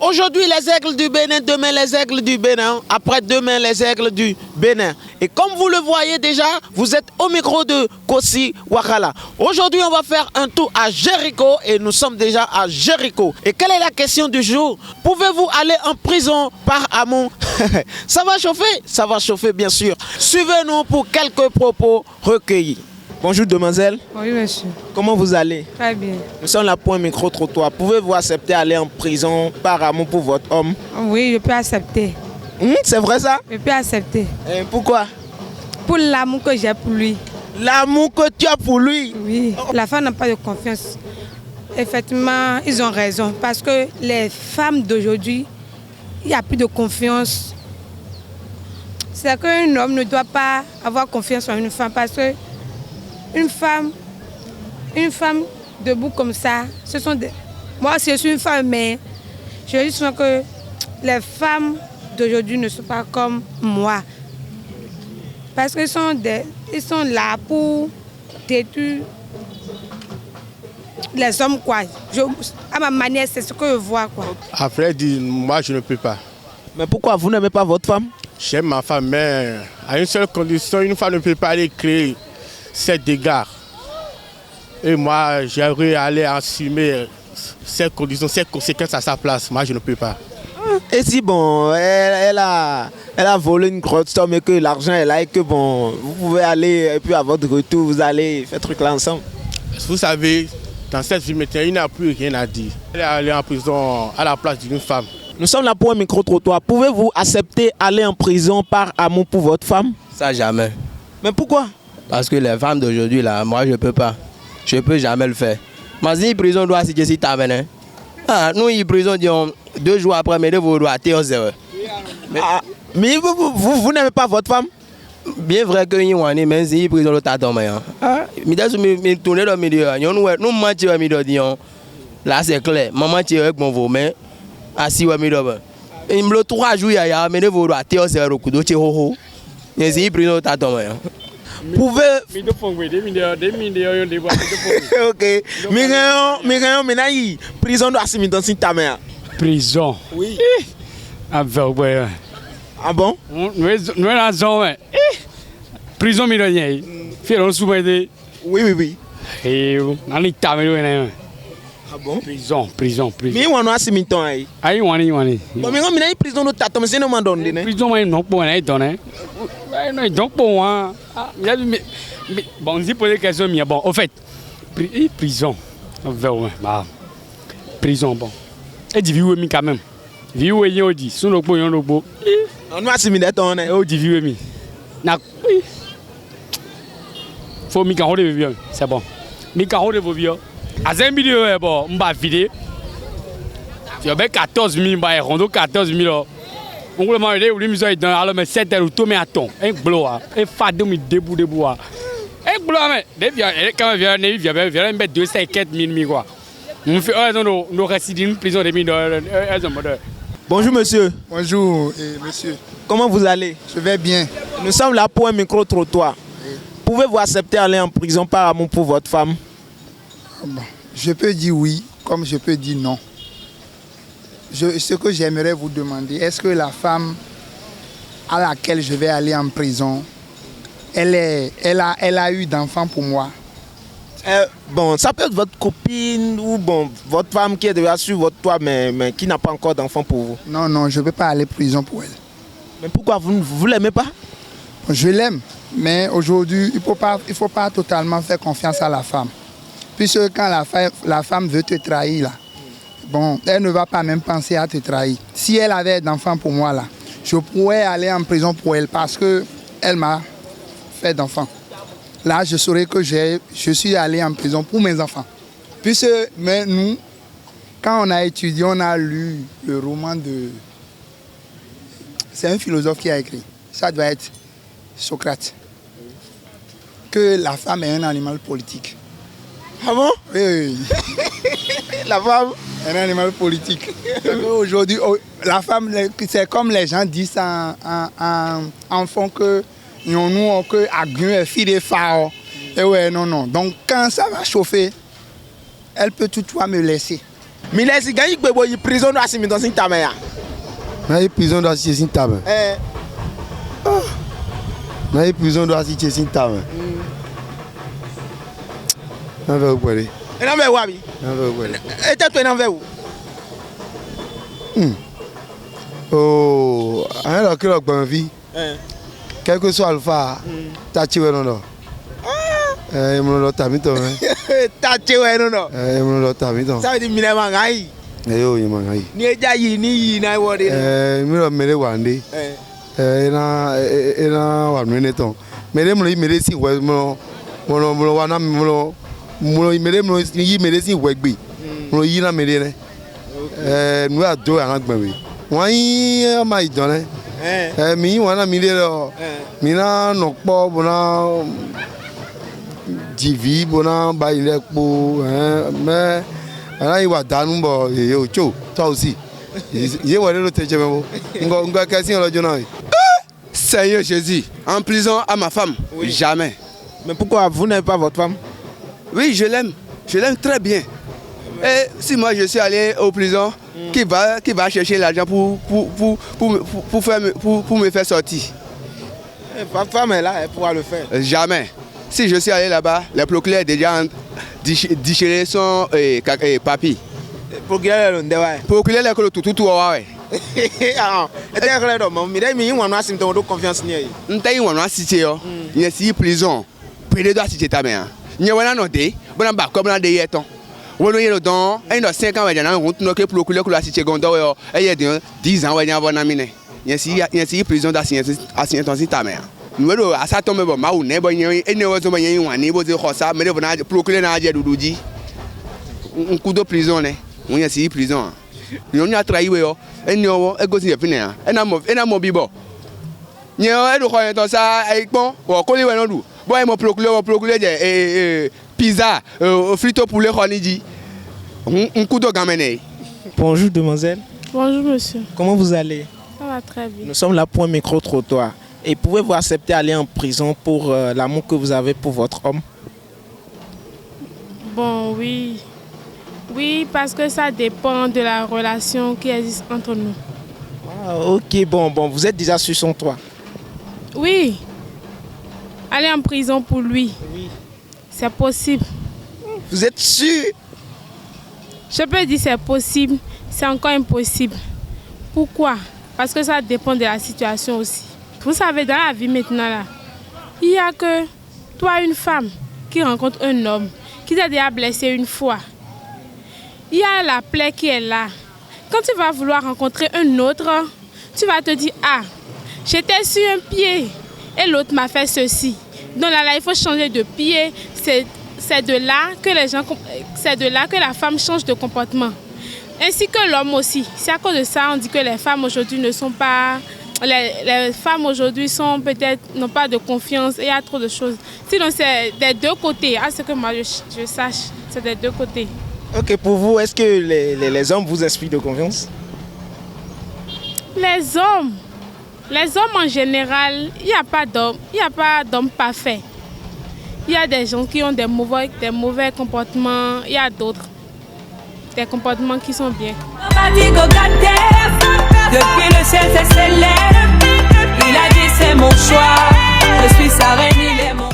Aujourd'hui, les aigles du Bénin, demain les aigles du Bénin, après-demain les aigles du Bénin. Et comme vous le voyez déjà, vous êtes au micro de Kossi Wakala. Aujourd'hui, on va faire un tour à Jéricho et nous sommes déjà à Jéricho. Et quelle est la question du jour? Pouvez-vous aller en prison par amour? Ça va chauffer? Ça va chauffer, bien sûr. Suivez-nous pour quelques propos recueillis. Bonjour demoiselle. Oui monsieur. Comment vous allez? Très bien. Nous sommes là pour un micro-trottoir. Pouvez-vous accepter d'aller en prison par amour pour votre homme? Oui, je peux accepter. C'est vrai ça? Je peux accepter. Et pourquoi? Pour l'amour que j'ai pour lui. L'amour que tu as pour lui? Oui. La femme n'a pas de confiance. Effectivement, ils ont raison. Parce que les femmes d'aujourd'hui, il n'y a plus de confiance. C'est qu'un homme ne doit pas avoir confiance en une femme parce que une femme debout comme ça, ce sont des... Moi, je suis une femme, mais je dis souvent que les femmes d'aujourd'hui ne sont pas comme moi. Parce qu'ils sont là pour détruire les hommes, quoi. À ma manière, c'est ce que je vois, quoi. Après, moi, je ne peux pas. Mais pourquoi vous n'aimez pas votre femme? J'aime ma femme, mais à une seule condition, une femme ne peut pas aller créer ces dégâts. Et moi, j'aimerais aller assumer ces conditions, ces conséquences à sa place. Moi, je ne peux pas. Et si bon, elle a volé une grosse somme et que l'argent est là et que bon, vous pouvez aller et puis à votre retour, vous allez faire truc là ensemble. Vous savez, dans cette vie maintenant, il n'y a plus rien à dire. Elle est allée en prison à la place d'une femme. Nous sommes là pour un micro-trottoir. Pouvez-vous accepter d'aller en prison par amour pour votre femme? Ça, jamais. Mais pourquoi? Parce que les femmes d'aujourd'hui, là, moi, je ne peux pas. Je ne peux jamais le faire. Mais si la prison doit se si t'amènes. Nous, la prison, disons, 2 jours après, mais vous doit être 0. Mais vous n'aimez pas votre femme? Bien vrai que nous avons mais si la prison doit être tombée. Mais tourner dans le milieu, nous mentir au milieu, disons. Là, c'est clair. Maman tire avec mon veau, mais assis au milieu. Il me le 3 jours, mais vous doit être 0. Mais si la prison doit être tombée. Pouvez... Ok. Mais prison doit se mettre dans ta mère. Prison. Oui. Ah bon? Nous la zone. Prison millionnaire. Fait sous-médé. Oui. Et on est tamé. Ah bon? Prison. Mais on a se mettre aí. Aí wani. Bon, mais on prison no tato, mais c'est non mandon né. Prison mais non pour aller donner. Non donc pour moi. Bon, je pose des questions mais bon, au fait prison. Prison bon. Et dit vivre mi quand même. Vivre yon dit, son lobo yon lobo. On a se mettre ton né. O dit vivre mi. Na faut mi ka hode vivre, c'est bon. Mi ka hode vivre. À 1 million bon, on va vider. Tu as 14 000 bah rondo 14 000. On va manger ou les dans alors mais 7 heures tout mais attends, un bloa, un fado mi debout. Un bloa mais quand vient mettre 254 000 quoi. On fait nos résidus prison de mine. Bonjour monsieur. Bonjour monsieur. Comment vous allez? Je vais bien. Nous sommes là pour un micro-trottoir. Pouvez-vous accepter d'aller en prison par amour pour votre femme? Bon, je peux dire oui, comme je peux dire non. Ce que j'aimerais vous demander, est-ce que la femme à laquelle je vais aller en prison, elle a eu d'enfants pour moi? Bon, ça peut être votre copine ou bon, votre femme qui est déjà sur votre toit mais qui n'a pas encore d'enfant pour vous. Non, je ne peux pas aller en prison pour elle. Mais pourquoi vous ne l'aimez pas? Je l'aime, mais aujourd'hui, il ne faut pas totalement faire confiance à la femme. Puisque quand la femme veut te trahir, là, bon, elle ne va pas même penser à te trahir. Si elle avait d'enfants pour moi, là, je pourrais aller en prison pour elle parce qu'elle m'a fait d'enfants. Là, je saurais que je suis allé en prison pour mes enfants. Puisque mais nous, quand on a étudié, on a lu le roman de... C'est un philosophe qui a écrit. Ça doit être Socrate. Que la femme est un animal politique. Ah bon? Oui. La femme? Un animal politique. Aujourd'hui, la femme, c'est comme les gens disent en fond que nous, que à fille des phares. Et ouais, non. Donc, quand ça va chauffer, elle peut toutefois me laisser. Mais là, si gagne que prison doit s'y mettre dans ta main. Mais prison doit s'y mettre dans ta main. Mais prison doit s'y mettre dans ta main. On va où aller? Et non, mais Wabi. On va où aller? Et toi, tu es où? Oh, alors que l'on vie. Quel que soit le phare, t'as tué non. Je me l'ai mis dans. T'as tué non. Je me l'ai mis dans. Ça veut dire que je mangaï. Yo, je mangaï. Ni jayi ni na wodi. Je me l'ai wandé. Na wandé ton. Mais je me l'ai si ouais mon wana mon me si wegbi. Mon yi na me le. Nous a deux à l'angbe. Wai ma idone. Mi wana mi le. Mi na no po bona divi bona ba ile po mais là il va dans bo yo cho toi aussi. Il va le teje mo. Ngo kasi on le jona. Seigneur Jésus, en prison à ma femme, oui. Jamais. Mais pourquoi vous n'avez pas votre femme? Oui, je l'aime très bien. Et si moi je suis allé en prison, qui va chercher l'argent pour me faire sortir? Votre femme est là, elle pourra le faire. Jamais. Si je suis allé là-bas, le procureur est déjà déchiré son papier. Procureur est procureur est tout ouais. Confiance ni. Ntai wana cité yo. Il est prison. Près de cité ta mère. Ni wana no de, bona ba comme na de yeton. Wono yelo don, e no 5 ans na route no ke procureur ko la cité gondo yo. E ye 10 ans wa nya bona mine. Ni prison da ancien ton ta mère. Numéro à ça tombe bon ma ou ne bon yen e ne wo zo bon yen wan ni bo ze khosa me de bona procureur na je duduji. Un coup de prison ne. On y a prison. On a trahi yo. Et nous ego si fini hein. Et na mo bibo. Ni e do ko en ça e pon o ko le we no du. Boy mo procureur de pizza frito poulet khoniji. Un coup de gamene. Bonjour demoiselle. Bonjour monsieur. Comment vous allez? Ça va très bien. Nous sommes là pour un micro-trottoir. Et pouvez-vous accepter d'aller en prison pour l'amour que vous avez pour votre homme? Bon, oui. Oui, parce que ça dépend de la relation qui existe entre nous. Ah, ok, bon, vous êtes déjà sur son toit. Oui. Aller en prison pour lui. Oui. C'est possible. Vous êtes sûr? Je peux dire c'est possible, c'est encore impossible. Pourquoi? Parce que ça dépend de la situation aussi. Vous savez, dans la vie maintenant, là, il n'y a que toi, une femme, qui rencontre un homme, qui t'a déjà blessé une fois. Il y a la plaie qui est là. Quand tu vas vouloir rencontrer un autre, tu vas te dire, ah, j'étais sur un pied et l'autre m'a fait ceci. Donc là, il faut changer de pied. C'est de là que la femme change de comportement. Ainsi que l'homme aussi. C'est à cause de ça on dit que les femmes aujourd'hui ne sont pas... Les femmes aujourd'hui n'ont pas de confiance et il y a trop de choses. Sinon c'est des deux côtés. À ce que moi je sache, c'est des deux côtés. Ok, pour vous, est-ce que les hommes vous inspirent de confiance? Les hommes en général, il n'y a pas d'hommes parfaits. Il y a des gens qui ont des mauvais comportements, il y a d'autres, des comportements qui sont bien. Depuis le ciel s'élève, il a dit c'est mon choix, je suis sa reine, il est mon